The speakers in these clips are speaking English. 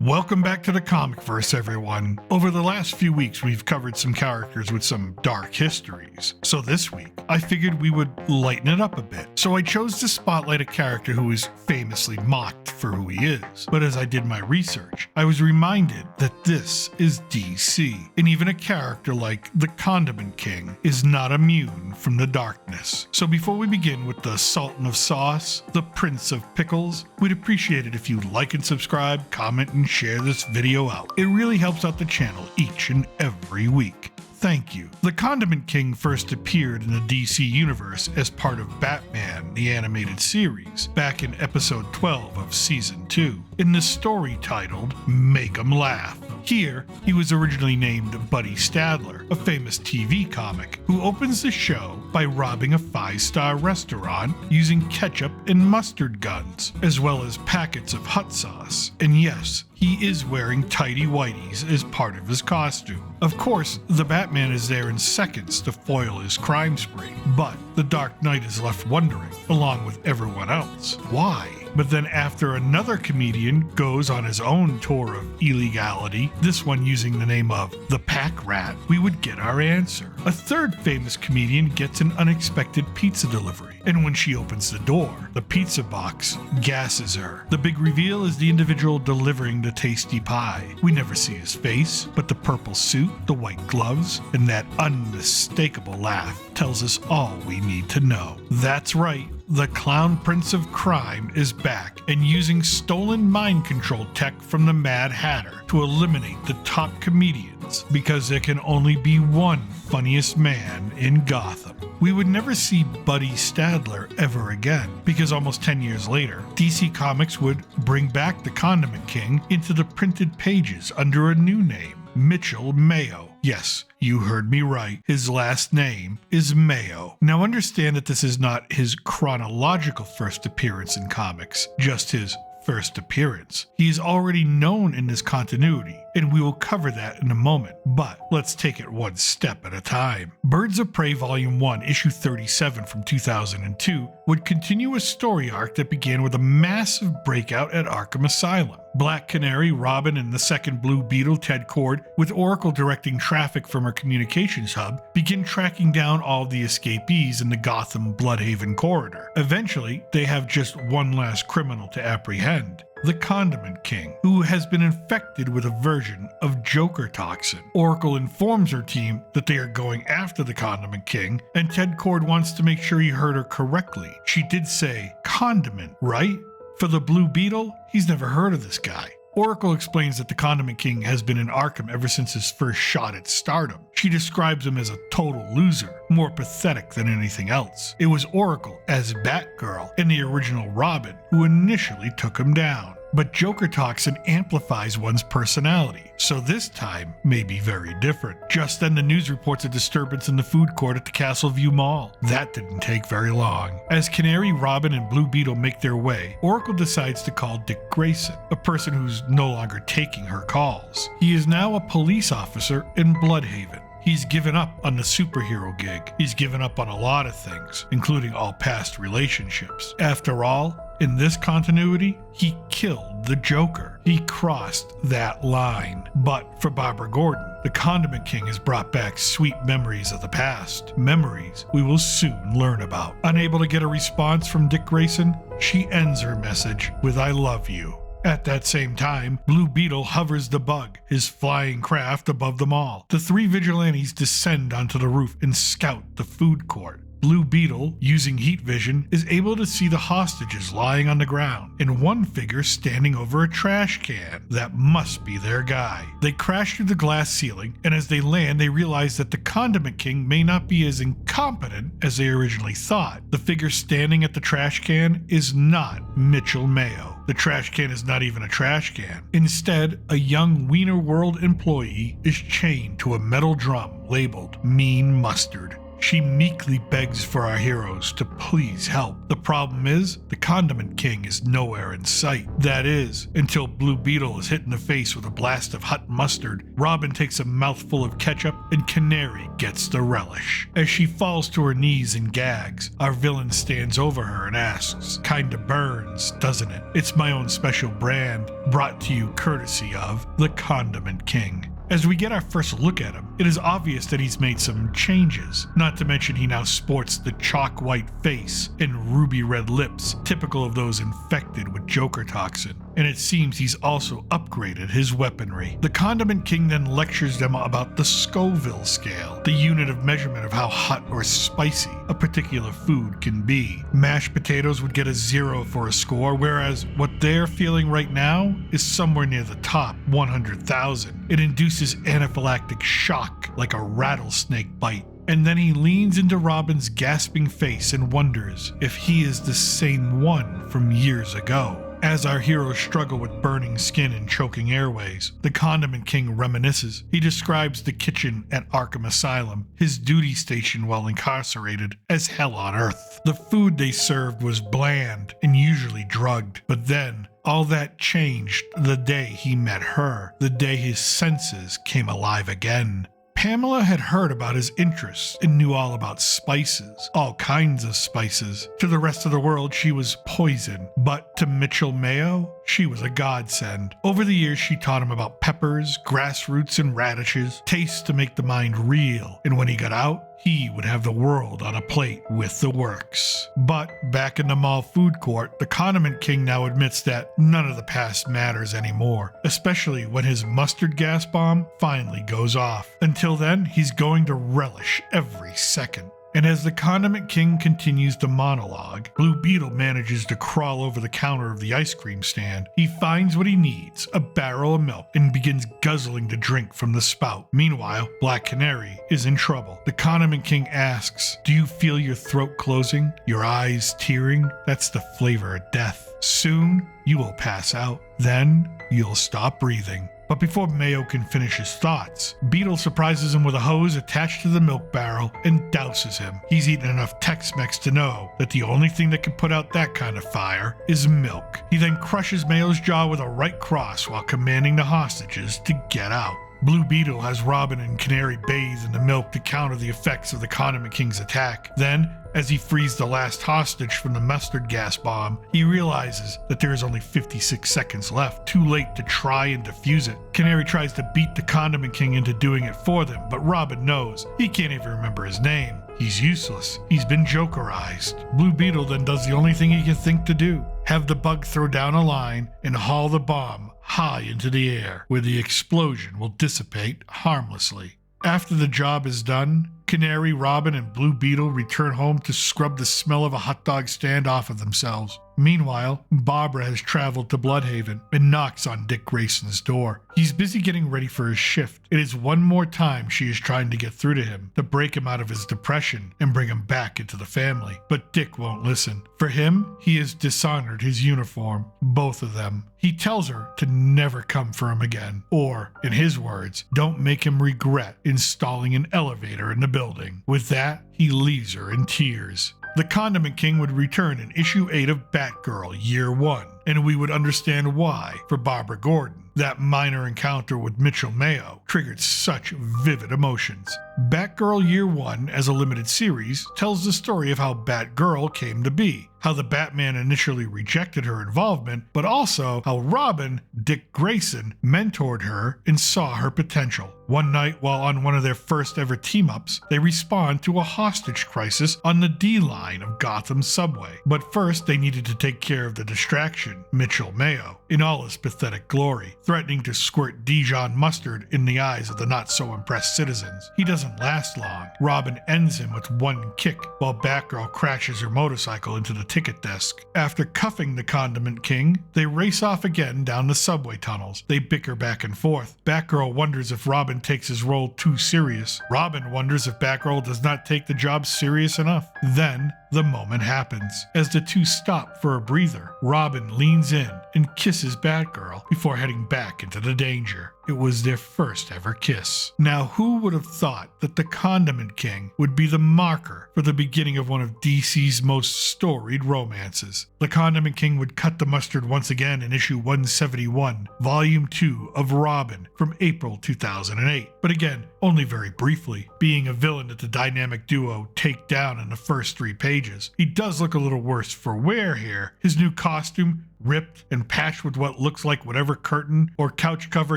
Welcome back to the Comicverse, everyone. Over the last few weeks, we've covered some characters with some dark histories. So this week, I figured we would lighten it up a bit. So I chose to spotlight a character who is famously mocked for who he is. But as I did my research, I was reminded that this is DC. And even a character like the Condiment King is not immune from the darkness. So before we begin with the Sultan of Sauce, the Prince of Pickles, we'd appreciate it if you like and subscribe, comment, and share this video out. It really helps out the channel each and every week. Thank you. The Condiment King first appeared in the DC universe as part of Batman, the animated series, back in episode 12 of season 2, in the story titled Make 'Em Laugh. Here, he was originally named Buddy Stadler, a famous TV comic, who opens the show by robbing a 5-star restaurant using ketchup and mustard guns, as well as packets of hot sauce. And yes, he is wearing tighty whities as part of his costume. Of course, the Batman is there in seconds to foil his crime spree, but the Dark Knight is left wondering, along with everyone else, why? But then after another comedian goes on his own tour of illegality, this one using the name of the Pack Rat, we would get our answer. A third famous comedian gets an unexpected pizza delivery, and when she opens the door, the pizza box gasses her. The big reveal is the individual delivering the tasty pie. We never see his face, but the purple suit, the white gloves, and that unmistakable laugh tells us all we need to know. That's right. The Clown Prince of Crime is back and using stolen mind control tech from the Mad Hatter to eliminate the top comedians because there can only be one funniest man in Gotham. We would never see Buddy Stadler ever again because almost 10 years later, DC Comics would bring back the Condiment King into the printed pages under a new name, Mitchell Mayo. Yes, you heard me right. His last name is Mayo. Now understand that this is not his chronological first appearance in comics, just his first appearance. He is already known in this continuity, and we will cover that in a moment, but let's take it one step at a time. Birds of Prey Volume 1, Issue 37 from 2002 would continue a story arc that began with a massive breakout at Arkham Asylum. Black Canary, Robin, and the second Blue Beetle, Ted Kord, with Oracle directing traffic from her communications hub, begin tracking down all the escapees in the Gotham Bloodhaven corridor. Eventually, they have just one last criminal to apprehend. The Condiment King, who has been infected with a version of Joker toxin. Oracle informs her team that they are going after the Condiment King, and Ted Kord wants to make sure he heard her correctly. She did say condiment, right? For the Blue Beetle, he's never heard of this guy. Oracle explains that the Condiment King has been in Arkham ever since his first shot at stardom. She describes him as a total loser, more pathetic than anything else. It was Oracle as Batgirl and the original Robin who initially took him down. But Joker toxin amplifies one's personality, so this time may be very different. Just then the news reports a disturbance in the food court at the Castleview Mall. That didn't take very long. As Canary, Robin, and Blue Beetle make their way, Oracle decides to call Dick Grayson, a person who's no longer taking her calls. He is now a police officer in Bloodhaven. He's given up on the superhero gig. He's given up on a lot of things, including all past relationships. After all, in this continuity, he killed the Joker. He crossed that line. But for Barbara Gordon, the Condiment King has brought back sweet memories of the past. Memories we will soon learn about. Unable to get a response from Dick Grayson, she ends her message with "I love you." At that same time, Blue Beetle hovers the bug, his flying craft above them all. The three vigilantes descend onto the roof and scout the food court. Blue Beetle, using heat vision, is able to see the hostages lying on the ground, and one figure standing over a trash can. That must be their guy. They crash through the glass ceiling, and as they land, they realize that the Condiment King may not be as incompetent as they originally thought. The figure standing at the trash can is not Mitchell Mayo. The trash can is not even a trash can. Instead, a young Wiener World employee is chained to a metal drum labeled Mean Mustard. She meekly begs for our heroes to please help. The problem is, the Condiment King is nowhere in sight. That is, until Blue Beetle is hit in the face with a blast of hot mustard, Robin takes a mouthful of ketchup, and Canary gets the relish. As she falls to her knees and gags, our villain stands over her and asks, "Kinda burns, doesn't it?" It's my own special brand, brought to you courtesy of the Condiment King. As we get our first look at him, it is obvious that he's made some changes, not to mention he now sports the chalk white face and ruby red lips, typical of those infected with Joker toxin. And it seems he's also upgraded his weaponry. The Condiment King then lectures them about the Scoville scale, the unit of measurement of how hot or spicy a particular food can be. Mashed potatoes would get a 0 for a score, whereas what they're feeling right now is somewhere near the top, 100,000. It induces anaphylactic shock like a rattlesnake bite. And then he leans into Robin's gasping face and wonders if he is the same one from years ago. As our heroes struggle with burning skin and choking airways, the Condiment King reminisces. He describes the kitchen at Arkham Asylum, his duty station while incarcerated, as hell on earth. The food they served was bland and usually drugged, but then all that changed the day he met her, the day his senses came alive again. Pamela had heard about his interests and knew all about spices, all kinds of spices. To the rest of the world, she was poison, but to Mitchell Mayo, she was a godsend. Over the years, she taught him about peppers, grassroots, and radishes, tastes to make the mind reel, and when he got out, he would have the world on a plate with the works. But back in the mall food court, the Condiment King now admits that none of the past matters anymore, especially when his mustard gas bomb finally goes off. Until then, he's going to relish every second. And as the Condiment King continues to monologue, Blue Beetle manages to crawl over the counter of the ice cream stand. He finds what he needs, a barrel of milk, and begins guzzling the drink from the spout. Meanwhile, Black Canary is in trouble. The Condiment King asks, "Do you feel your throat closing? Your eyes tearing? That's the flavor of death. Soon, you will pass out. Then, you'll stop breathing." But before Mayo can finish his thoughts, Beetle surprises him with a hose attached to the milk barrel and douses him. He's eaten enough Tex-Mex to know that the only thing that can put out that kind of fire is milk. He then crushes Mayo's jaw with a right cross while commanding the hostages to get out. Blue Beetle has Robin and Canary bathe in the milk to counter the effects of the Condiment King's attack. Then, as he frees the last hostage from the mustard gas bomb, he realizes that there is only 56 seconds left, too late to try and defuse it. Canary tries to beat the Condiment King into doing it for them, but Robin knows he can't even remember his name. He's useless. He's been Jokerized. Blue Beetle then does the only thing he can think to do: have the bug throw down a line and haul the bomb high into the air, where the explosion will dissipate harmlessly. After the job is done, Canary, Robin, and Blue Beetle return home to scrub the smell of a hot dog stand off of themselves. Meanwhile, Barbara has traveled to Bloodhaven and knocks on Dick Grayson's door. He's busy getting ready for his shift. It is one more time she is trying to get through to him, to break him out of his depression and bring him back into the family. But Dick won't listen. For him, he has dishonored his uniform, both of them. He tells her to never come for him again, or, in his words, don't make him regret installing an elevator in the building. With that, he leaves her in tears. The Condiment King would return in issue 8 of Batgirl, Year 1, and we would understand why, for Barbara Gordon, that minor encounter with Mitchell Mayo triggered such vivid emotions. Batgirl Year 1, as a limited series, tells the story of how Batgirl came to be, how the Batman initially rejected her involvement, but also how Robin, Dick Grayson, mentored her and saw her potential. One night, while on one of their first ever team-ups, they respond to a hostage crisis on the D line of Gotham subway. But first, they needed to take care of the distraction, Mitchell Mayo, in all his pathetic glory, threatening to squirt Dijon mustard in the eyes of the not-so-impressed citizens. He doesn't last long. Robin ends him with one kick, while Batgirl crashes her motorcycle into the ticket desk. After cuffing the Condiment King, they race off again down the subway tunnels. They bicker back and forth. Batgirl wonders if Robin takes his role too serious. Robin wonders if Batgirl does not take the job serious enough. Then, the moment happens. As the two stop for a breather, Robin leans in and kisses Batgirl before heading back into the danger. It was their first ever kiss. Now, who would have thought that the Condiment King would be the marker for the beginning of one of DC's most storied romances? The Condiment King would cut the mustard once again in issue 171, Volume 2 of Robin from April 2008. But again, only very briefly, being a villain that the dynamic duo take down in the first 3 pages. He does look a little worse for wear here. His new costume, ripped and patched with what looks like whatever curtain or couch cover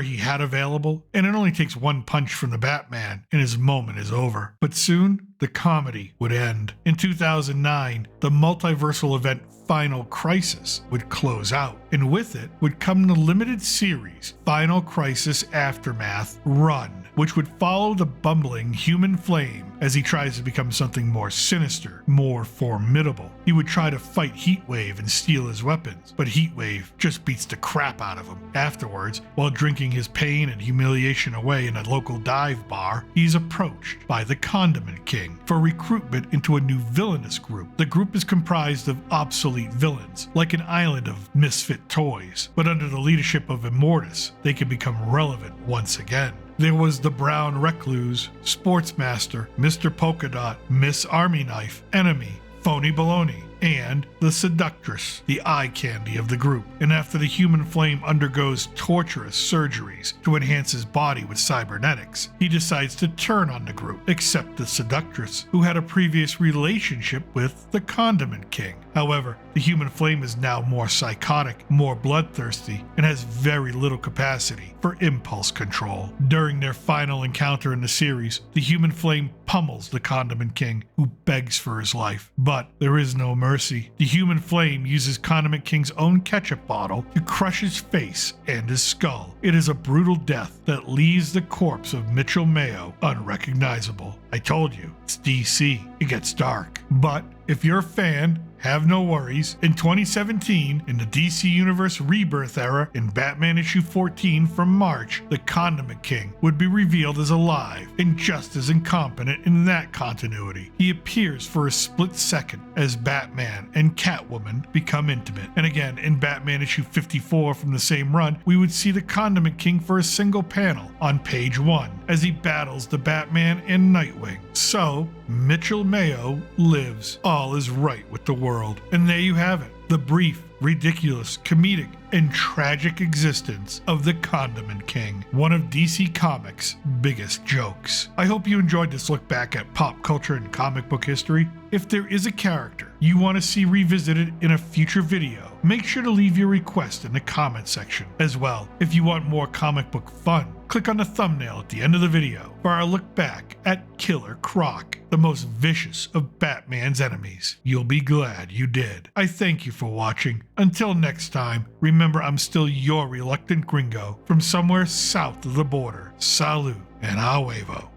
he had available, and it only takes one punch from the Batman and his moment is over. But soon, the comedy would end. In 2009, the multiversal event Final Crisis would close out, and with it would come the limited series Final Crisis Aftermath Run, which would follow the bumbling human flame as he tries to become something more sinister, more formidable. He would try to fight Heatwave and steal his weapons, but Heatwave just beats the crap out of him. Afterwards, while drinking his pain and humiliation away in a local dive bar, he's approached by the Condiment King for recruitment into a new villainous group. The group is comprised of obsolete villains, like an island of misfit toys, but under the leadership of Immortus, they can become relevant once again. There was the Brown Recluse, Sportsmaster, Mr. Polka Dot, Miss Army Knife, Enemy, Phony Baloney, and the Seductress, the eye candy of the group. And after the human flame undergoes torturous surgeries to enhance his body with cybernetics, he decides to turn on the group, except the Seductress, who had a previous relationship with the Condiment King. However, the human flame is now more psychotic, more bloodthirsty, and has very little capacity for impulse control. During their final encounter in the series, the human flame pummels the Condiment King, who begs for his life. But there is no mercy. The human flame uses Condiment King's own ketchup bottle to crush his face and his skull. It is a brutal death that leaves the corpse of Mitchell Mayo unrecognizable. I told you, it's DC. It gets dark. But if you're a fan, have no worries. In 2017, in the DC Universe Rebirth era, in Batman issue 14 from March, the Condiment King would be revealed as alive and just as incompetent in that continuity. He appears for a split second as Batman and Catwoman become intimate. And again, in Batman issue 54 from the same run, we would see the Condiment King for a single panel on page 1 as he battles the Batman and Nightwing. So, Mitchell Mayo lives. All is right with the world. And there you have it. The brief, ridiculous, comedic, and tragic existence of the Condiment King, one of DC Comics' biggest jokes. I hope you enjoyed this look back at pop culture and comic book history. If there is a character you want to see revisited in a future video, make sure to leave your request in the comment section. As well, if you want more comic book fun, click on the thumbnail at the end of the video for our look back at Killer Croc, the most vicious of Batman's enemies. You'll be glad you did. I thank you for watching. Until next time, remember I'm still your reluctant gringo from somewhere south of the border. Salud and a huevo.